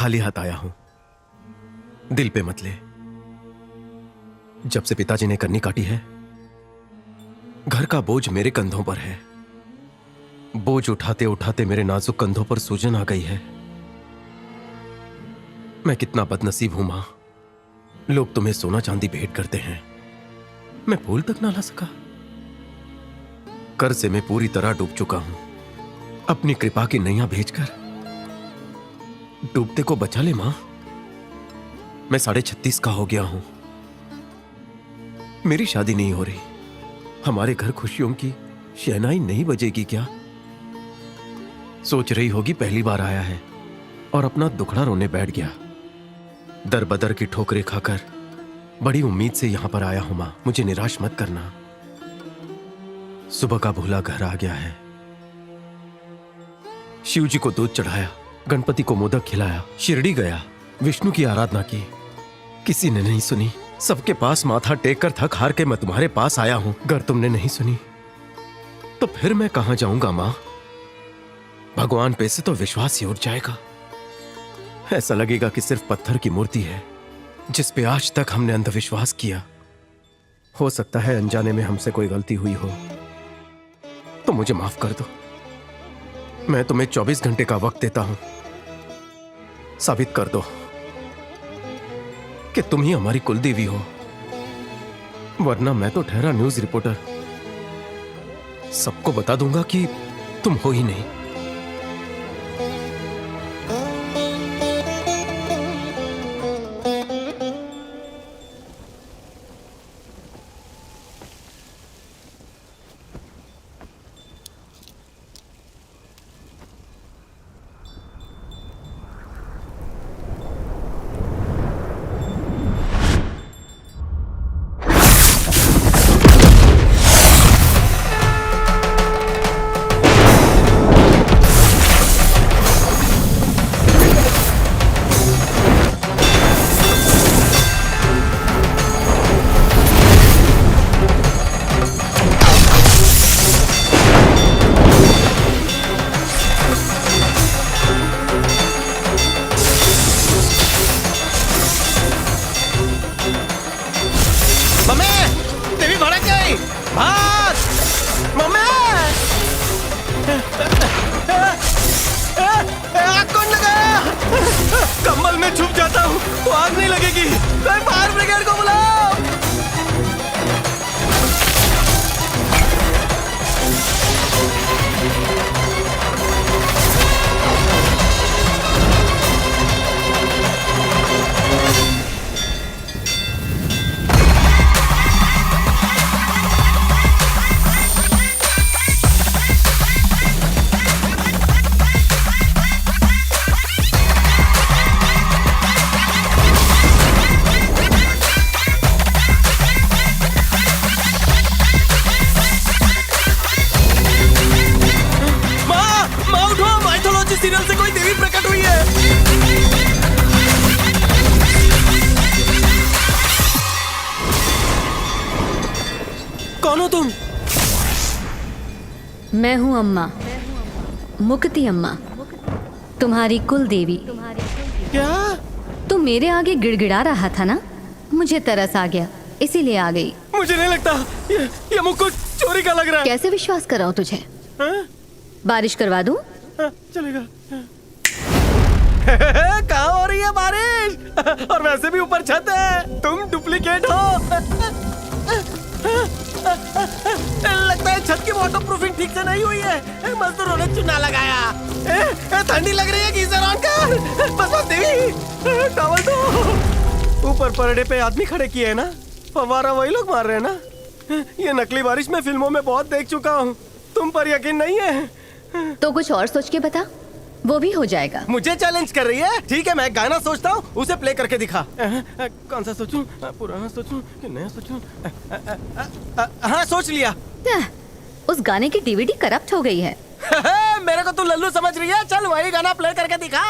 खाली हाथ आया हूं। दिल पे मत ले। जब से पिताजी ने कन्नी काटी है, घर का बोझ मेरे कंधों पर है। बोझ उठाते उठाते मेरे नाजुक कंधों पर सूजन आ गई है। मैं कितना बदनसीब हूं मां। लोग तुम्हें सोना चांदी भेंट करते हैं, मैं फूल तक ना ला सका। कर्ज से मैं पूरी तरह डूब चुका हूं। अपनी कृपा की नैया भेजकर डूबते को बचा ले मां। मैं 36.5 का हो गया हूं। मेरी शादी नहीं हो रही। हमारे घर खुशियों की शहनाई नहीं बजेगी क्या? सोच रही होगी पहली बार आया है और अपना दुखड़ा रोने बैठ गया। दर बदर की ठोकरें खाकर बड़ी उम्मीद से यहां पर आया हूं मां, मुझे निराश मत करना। सुबह का भूला घर आ गया है। शिव जी को दूध चढ़ाया, गणपति को मोदक खिलाया, शिरडी गया, विष्णु की आराधना की, किसी ने नहीं सुनी। सबके पास माथा टेक कर थक हार के मैं तुम्हारे पास आया हूं। अगर तुमने नहीं सुनी तो फिर मैं कहां जाऊंगा मां? भगवान पे से तो विश्वास ही उठ जाएगा। ऐसा लगेगा कि सिर्फ पत्थर की मूर्ति है जिस पे आज तक हमने अंधविश्वास किया। हो सकता है अनजाने में हमसे कोई गलती हुई हो, तो मुझे माफ कर दो। मैं तुम्हें 24 घंटे का वक्त देता हूं। साबित कर दो कि तुम ही हमारी कुलदेवी हो, वरना मैं तो ठहरा न्यूज रिपोर्टर। सबको बता दूंगा कि तुम हो ही नहीं। कंबल में छुप जाता हूँ तो आग नहीं लगेगी। कोई फायर ब्रिगेड को बुलाओ। सीरियल से कोई देवी प्रकट हुई है। कौन हो तुम? मैं हूँ अम्मा, मुक्ति अम्मा, तुम्हारी कुल देवी। क्या? तुम मेरे आगे गिड़गिड़ा रहा था ना, मुझे तरस आ गया इसीलिए आ गई। मुझे नहीं लगता ये मुझको चोरी का लग रहा है। कैसे विश्वास कराऊं तुझे? हा? बारिश करवा दूं? चलेगा। कहाँ हो रही है बारिश? और वैसे भी ऊपर छत है। तुम डुप्लीकेट हो। लगता है छत की वाटर प्रूफिंग ठीक से नहीं हुई है। मजदूरों ने चुना लगाया। ठंडी लग रही है, गीजर ऑन कर। बस देवी टॉवल दो। ऊपर परडे पे आदमी खड़े किए है ना, फव्वारा वही लोग मार रहे हैं ना। ये नकली बारिश मैं फिल्मों में बहुत देख चुका हूँ। तुम पर यकीन नहीं है तो कुछ और सोच के बता, वो भी हो जाएगा। मुझे चैलेंज कर रही है? ठीक है, मैं गाना सोचता हूँ, उसे प्ले करके दिखा। कौन सा सोचूं? पुराना सोचूं कि नया सोचूं? हाँ, सोच लिया। उस गाने की डीवीडी करप्ट हो गई है। मेरे को तू लल्लू समझ रही है? चल वही गाना प्ले करके दिखा।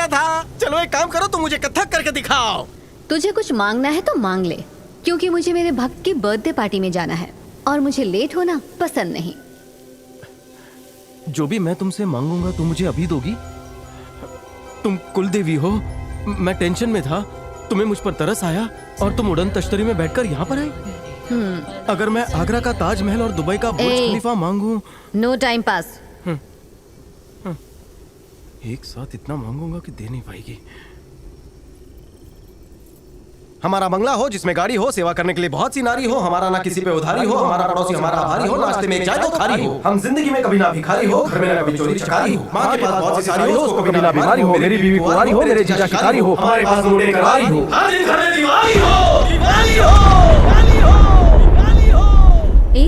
सोचा था। चलो एक काम करो, तुम मुझे कथक करके दिखाओ। तुझे कुछ मांगना है तो मांग ले, क्योंकि मुझे मेरे भक्त की बर्थडे पार्टी में जाना है और मुझे लेट होना पसंद नहीं। जो भी मैं तुमसे मांगूंगा तुम मुझे अभी दोगी? तुम कुल देवी हो। मैं टेंशन में था, तुम्हें मुझ पर तरस आया और तुम उड़न तश्तरी में बैठकर यहाँ पर आई। अगर मैं आगरा का ताजमहल और दुबई का बुर्ज खलीफा मांगूं। No time pass. एक साथ इतना मांगूंगा कि दे नहीं पाएगी। हमारा बंगला हो जिसमें गाड़ी हो, सेवा करने के लिए बहुत सी नारी हो, हमारा ना किसी पे उधारी हो, हमारा पड़ोसी हमारा आभारी हो, नाश्ते में एक चाय तो खारी हो, हम जिंदगी में कभी ना भिखारी हो, घर में ना कभी चोरी चकारी हो, माँ के पास बहुत सी सारी हो, उसको कभी ना बीमारी हो, मेरी बीवी कुंवारी हो, मेरे जीजा शिकारी हो, हमारे पास नोटे करारी हो, हर दिन घर में दीवारी हो, दीवारी हो, दीवारी हो, दीवारी हो। ए,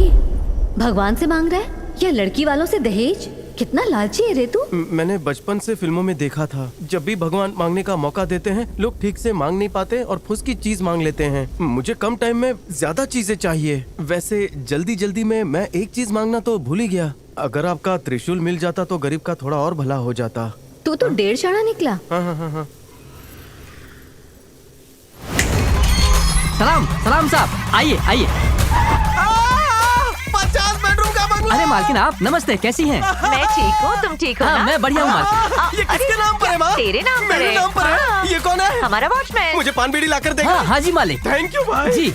भगवान से मांग रहा है या लड़की वालों से दहेज? कितना लालची है रे तू। मैंने बचपन से फिल्मों में देखा था, जब भी भगवान मांगने का मौका देते हैं लोग ठीक से मांग नहीं पाते और फुस की चीज मांग लेते हैं। मुझे कम टाइम में ज्यादा चीजें चाहिए। वैसे जल्दी जल्दी में मैं एक चीज मांगना तो भूल ही गया। अगर आपका त्रिशूल मिल जाता तो गरीब का थोड़ा और भला हो जाता। तू तो 1.5 शाणा निकला। हाँ। सलाम सलाम साहब, आइए आइए। 50 बेडरूम का बंगला। अरे मालकिन आप नमस्ते, कैसी हैं? मैं ठीक हूँ, तुम ठीक हो हाँ, ना? मैं बढ़िया हूँ मालकिन। ये किसके नाम पर है माँ? तेरे नाम पर मेरे है। नाम पर है? हाँ। ये कौन है? हमारा वॉचमैन। मुझे पान बीड़ी लाकर देगा। हाँ जी मालिक। थैंक यू भाई जी।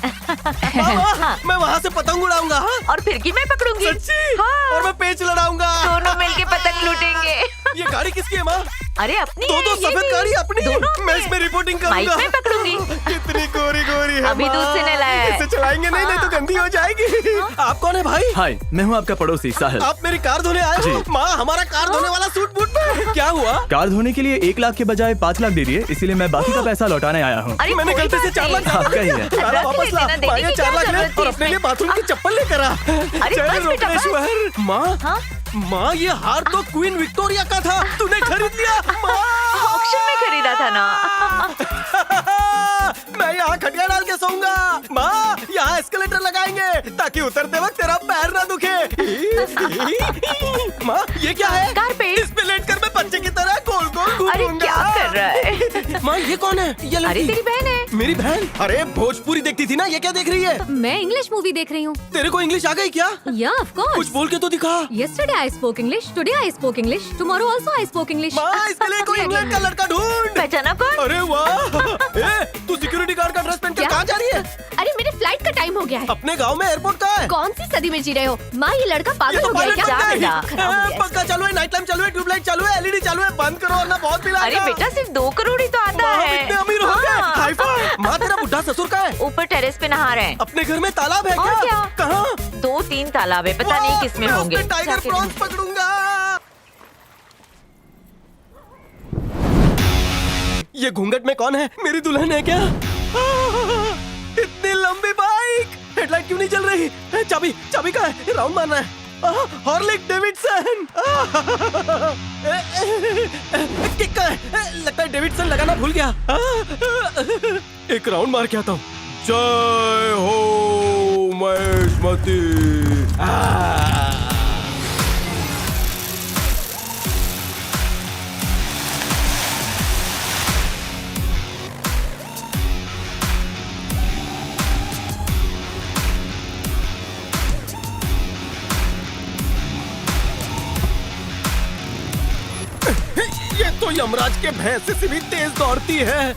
मामा, मैं वहाँ से पतंग उड़ाऊंगा। हाँ? और फिर मैं पकड़ूंगी। सच्ची? हाँ। और मैं पेच लड़ाऊंगा। दोनों मिलके पतंग लूटेंगे। ये गाड़ी किसकी है माँ? अरे अपनी दो है, ये सफेद भी। गाड़ी अपनी। दोनों मैं अपनी इसमें है। रिपोर्टिंग माइक करूंगा। में पकड़ूंगी। कितनी गोरी गोरी है अभी माँ। दूध से नहलाया है। इसे चलाएंगे नहीं तो गंदी हो जाएगी। आप कौन है भाई? हाय, मैं हूँ आपका पड़ोसी साहिल। आप मेरी कार धोने आए हो? माँ, हमारा कार धोने वाला सूट बूट में क्या हुआ? कार धोने के लिए 1 लाख के बजाय 5 लाख दे दिए, इसीलिए मैं बाकी का पैसा लौटाने आया हूँ। अरे मैंने कोई गलती से बात 4 लाख नहीं। आपका ही है। सारा रख वापस ला। लेना, देने माँ, की ये क्या 4 लाख ले जरूरत थी और अपने लिए इसमें? बाथरूम की चप्पल लेकर आ। अरे जय बस बेटा, बस। रोकनेश्वर। माँ, हाँ? माँ, ये हार तो क्वीन विक्टोरिया का था, तूने खरीद लिया। माँ, ऑक्शन में खरीदा था ना। मैं यहाँ खटिया डाल के सोऊंगा। माँ, यहाँ एस्केलेटर लगाएंगे ताकि उतरते वक्त तेरा पैर ना दुखे। माँ, ये क्या है? कारपेट। इस पे लेटकर मैं बच्चे की तरह गोल गोल घूमूंगा। अरे क्या कर रहा है? माँ, ये कौन है? ये अरे लड़की तेरी बहन है। मेरी बहन? अरे भोजपुरी देखती थी ना, ये क्या देख रही है? मैं इंग्लिश मूवी देख रही हूँ। तेरे को इंग्लिश आ गई क्या? या ऑफ कुछ कोर्स। बोल के तो दिखा। Yesterday I spoke English. Today I spoke English. Tomorrow also I spoke English. माँ, इसके लिए कोई इंग्लैंड का लड़का ढूंढ। पहचाना कौन? अरे वाह। ए, तू सिक्योरिटी गार्ड का ड्रेस पहनकर क्या? कहाँ जा रही है? अरे मेरे फ्लाइट का टाइम हो गया है। अपने गांव में एयरपोर्ट का है। कौन सी सदी में जी रहे हो? माँ, ये लड़का ये पागल तो हो गया है पायलट क्या? बनता है। बेटा, खराब हो गया है। पंखा चालू है, नाइट लैम्प चालू है, ट्यूबलाइट चालू है, एलईडी चालू है। बंद करो वरना बहुत बिल अरे आएगा। बेटा, सिर्फ 2 करोड़ ही तो आता माँ, हम है। इतने अमीर हो गए। हाँ। Hi fi. माँ, तेरा बुढ़ा ससुर का है? ऊपर टेरेस पे नहा रहे हैं। अपने घर में तालाब है और क्या? कहाँ? 2-3 तालाब है, पता नहीं किसमें मैं होंगे। उसमें टाइगर जाके प्रॉन्स पकड़ूंगा। ये घूंघट में कौन है? मेरी दुल्हन है क्या? इतनी लंबी बाइक, हेडलाइट क्यों नहीं जल रही? चाबी, चाबी कहाँ है? राउंड मारना है। हॉर्लिक डेविडसन। किक कहाँ है? लगता है डेविडसन लगाना भूल गया। एक राउंड मार के आता हूँ। जय हो महेशमती। ये तो यमराज के भैंस से भी तेज दौड़ती है।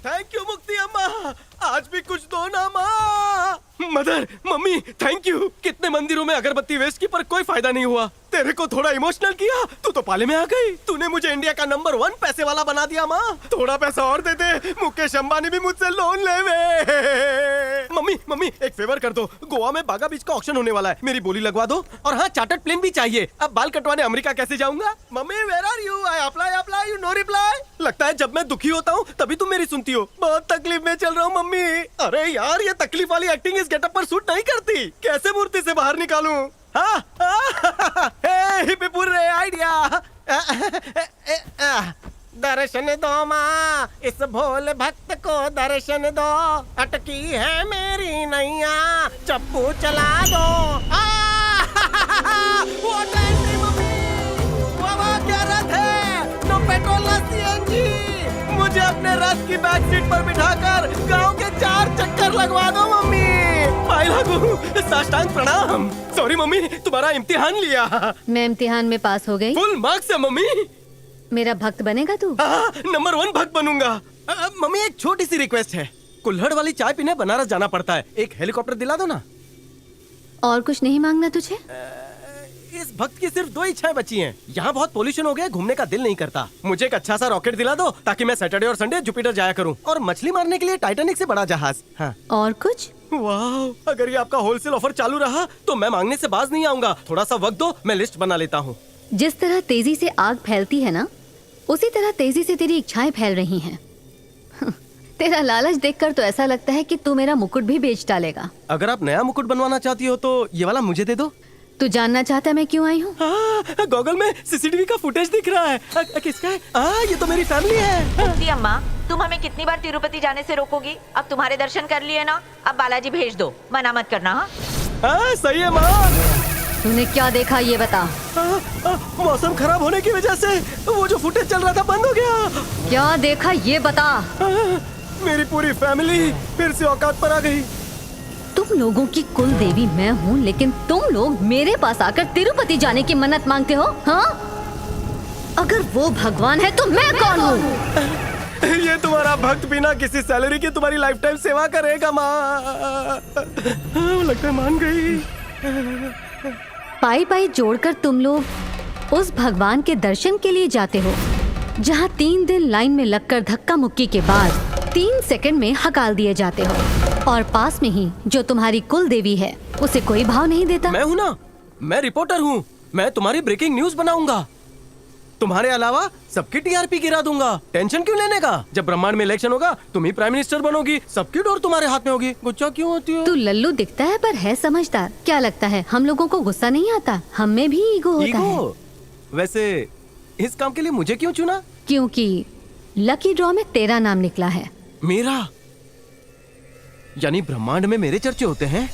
थैंक यू मुक्ति अम्मा, आज भी कुछ दो ना माँ। Mother, mummy, thank you. कितने मंदिरों में अगरबत्ती वेस्ट की पर कोई फायदा नहीं हुआ। तेरे को थोड़ा इमोशनल किया, तू तो पाले में आ गई। तूने मुझे इंडिया का नंबर 1 पैसे वाला बना दिया माँ। थोड़ा पैसा और दे दे, मुकेश अंबानी भी मुझसे लोन ले वे। मम्मी, मम्मी, एक फेवर कर दो। गोवा में बागा बीच का ऑक्शन होने वाला है, मेरी बोली लगवा दो। और हाँ, चार्टर्ड प्लेन भी चाहिए। अब बाल कटवाने अमेरिका कैसे जाऊंगा? Mummy, where are you? I apply, you no reply. लगता है जब मैं दुखी होता हूँ तभी तुम मेरी सुनती हो। बहुत तकलीफ में चल रहा हूँ मम्मी। अरे यार, ये तकलीफ वाली एक्टिंग इस गेटअप पर सूट नहीं करती। कैसे मूर्ति से बाहर निकालूं? हिप्पीपुरे आइडिया। दर्शन दो माँ, इस भोले भक्त को दर्शन दो। अटकी है मेरी नैया, चप्पू चला दो। वो ट्रेन नहीं मम्मी, वो क्या रथ है? नो पेट्रोल, नो बस की बैक सीट पर बिठाकर गांव के 4 चक्कर लगवा दो मम्मी। पाई लागू, साष्टांग प्रणाम। सॉरी मम्मी, तुम्हारा इम्तिहान लिया। मैं इम्तिहान में पास हो गई। फुल मार्क्स है मम्मी। मेरा भक्त बनेगा तू? नंबर 1 भक्त बनूंगा। मम्मी एक छोटी सी रिक्वेस्ट है, कुल्हड़ वाली चाय पीने बनारस जाना पड़ता है, एक हेलीकॉप्टर दिला दो ना। और कुछ नहीं मांगना तुझे? इस भक्त की सिर्फ 2 इच्छाएं बची हैं। यहाँ बहुत पोल्यूशन हो गया, घूमने का दिल नहीं करता। मुझे एक अच्छा सा रॉकेट दिला दो ताकि मैं सैटरडे और संडे जुपिटर जाया करूँ, और मछली मारने के लिए टाइटैनिक से बड़ा जहाज। हाँ। और कुछ? वाह, अगर ये आपका होलसेल ऑफर चालू रहा तो मैं मांगने से बाज नहीं आऊंगा। थोड़ा सा वक्त दो, मैं लिस्ट बना लेता हूँ। जिस तरह तेजी से आग फैलती है ना, उसी तरह तेजी से तेरी इच्छाएं फैल रही हैं। तेरा लालच देखकर तो ऐसा लगता है कि तू मेरा मुकुट भी बेच डालेगा। अगर आप नया मुकुट बनवाना चाहती हो तो ये वाला मुझे दे दो। तू जानना चाहता है मैं क्यों आई हूँ? गॉगल में सीसीटीवी का फुटेज दिख रहा है। किसका है? ये तो मेरी फैमिली है। मुफ्ती अम्मा, तुम हमें कितनी बार तिरुपति जाने से रोकोगी? अब तुम्हारे दर्शन कर लिए ना, अब बालाजी भेज दो, मना मत करना। हाँ, सही है माँ। तूने क्या देखा ये बता। मौसम खराब होने की वजह से वो जो फुटेज चल रहा था बंद हो गया। क्या देखा ये बता। मेरी पूरी फैमिली फिर से औकात पर आ गई। तुम लोगों की कुल देवी मैं हूँ, लेकिन तुम लोग मेरे पास आकर तिरुपति जाने की मन्नत मांगते हो। हाँ, अगर वो भगवान है तो मैं कौन हूँ? ये तुम्हारा भक्त बिना किसी सैलरी के तुम्हारी लाइफ टाइम सेवा करेगा माँ। लगता है मान गई। पाई पाई जोड़कर तुम लोग उस भगवान के दर्शन के लिए जाते हो जहाँ 3 दिन लाइन में लगकर धक्का मुक्की के बाद 3 सेकंड में हकाल दिए जाते हो, और पास में ही जो तुम्हारी कुल देवी है उसे कोई भाव नहीं देता। मैं हूँ ना, मैं रिपोर्टर हूँ। मैं तुम्हारी ब्रेकिंग न्यूज बनाऊंगा। तुम्हारे अलावा सबकी टीआरपी गिरा दूंगा। टेंशन क्यों लेने का? जब ब्रह्मांड में इलेक्शन होगा तुम ही प्राइम मिनिस्टर बनोगी, सबकी डोर तुम्हारे हाथ में होगी। गुस्सा क्यों होती हो? तू लल्लू दिखता है पर है समझदार। क्या लगता है हम लोगों को गुस्सा नहीं आता? हम में भी ईगो होता है। वैसे इस काम के लिए मुझे क्यों चुना? क्योंकि लकी ड्रॉ में तेरा नाम निकला है। मेरा? यानी ब्रह्मांड में मेरे चर्चे होते हैं।